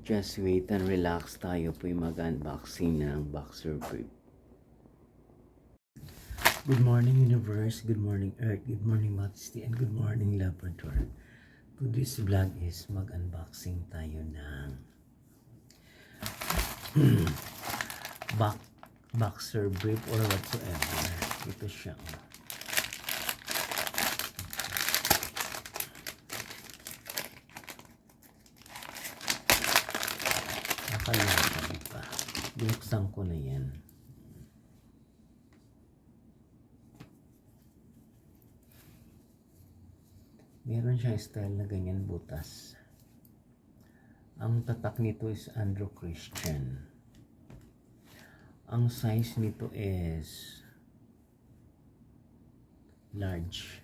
Just wait and relax, tayo po'y mag-unboxing ng boxer brief. Good morning universe, good morning earth, good morning majesty, and good morning Labrador. Today's vlog is mag-unboxing tayo ng boxer brief or whatsoever. Ito siya. Nakalimutan pa. Binuksan ko na yan. Meron siyang style na ganyan butas. Ang tatak nito is Andrew Christian. Ang size nito is large.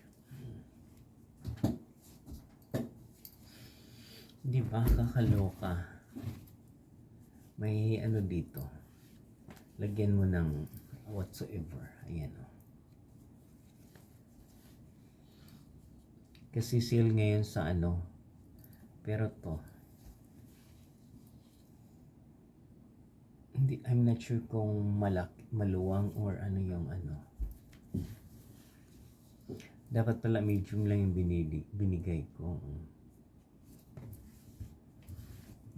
Di ba kakaloka? May ano dito. Lagyan mo ng whatsoever. Ayan o. Kasi sale ngayon sa ano. Pero to. Hindi, I'm not sure kung maluwang or ano yung ano. Dapat pala medium lang yung binigay ko.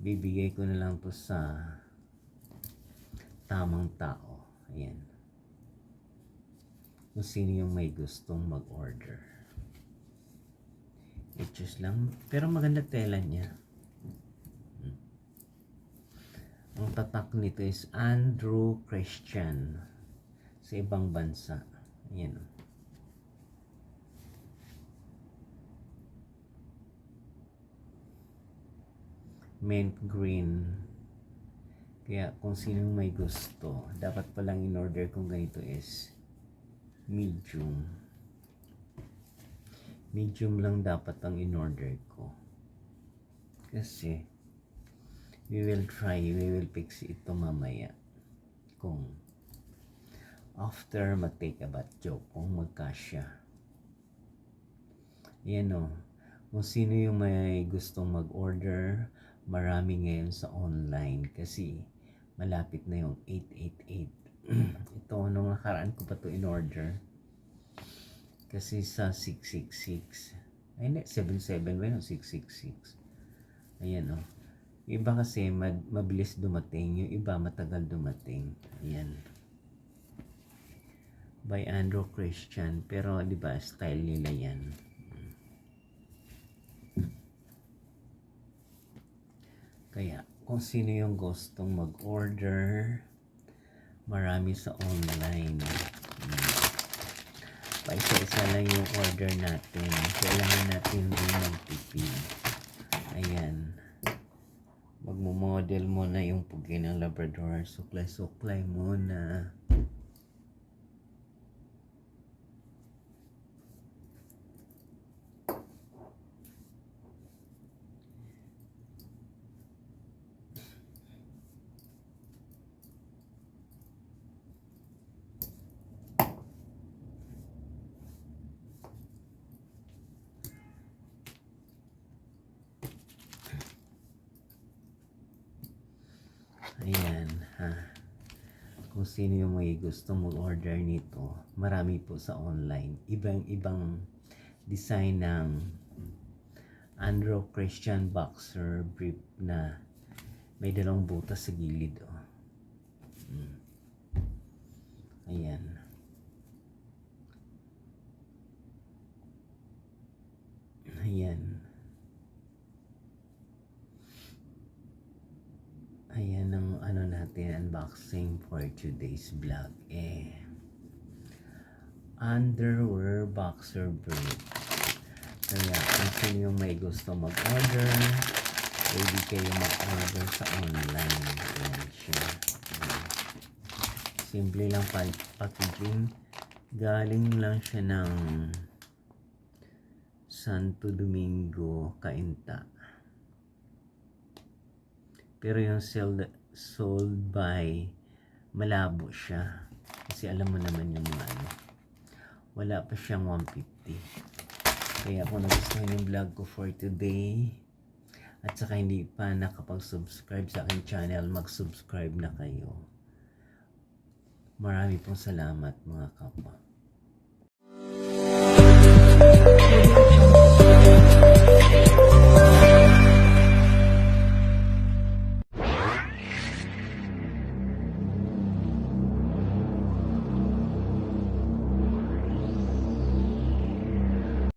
Bibigay ko na lang to sa tamang tao. Ayan. Kung sino yung may gustong mag-order. I-choose lang. Pero maganda tela niya. Ang tatak nito is Andrew Christian. Sa ibang bansa. Ayan. Mint green. Kaya kung sinong may gusto, dapat palang in-order kung ganito is medium. Medium lang dapat ang in-order ko. Kasi we will fix ito mamaya. Kung after mag-take a bath joke, kung magkasya. Yan o. Kung sino yung may gustong mag-order, marami ngayon sa online kasi malapit na yung 888. Ito, nung nakaraan ko pa to in order kasi sa 666 ay hindi, 77 ba yun? 666. Ayan o. Iba kasi mabilis dumating, yung iba matagal dumating. Ayan, by Andrew Christian, pero di ba style nila yan. Kaya, kung sino yung gustong mag-order, marami sa online. Paisa-isa lang yung order natin. Kailangan natin din magtipid. Ayan. Magmo-model muna yung pugi ng Labrador. Suklay-suklay muna. Ayan, ha. Kung sino yung may gusto mag-order nito, marami po sa online. Ibang design ng Andrew Christian boxer brief na may dalawang butas sa gilid. Oh. Ayan. Ayan. Ayan ang ano natin, unboxing for today's vlog. Underwear boxer brief. Kaya kung sino yung may gusto mag-order, pwede kayo mag-order sa online. Ayan siya. Simple lang packaging. Galing lang siya ng Santo Domingo, Cainta. Pero yung sold by, malabo siya. Kasi alam mo naman yung mga ano. Wala pa siyang 150. Kaya kung nagustuhan yung vlog ko for today, At saka hindi pa nakapag-subscribe sa aking channel, mag-subscribe na kayo. Marami pong salamat mga kapwa.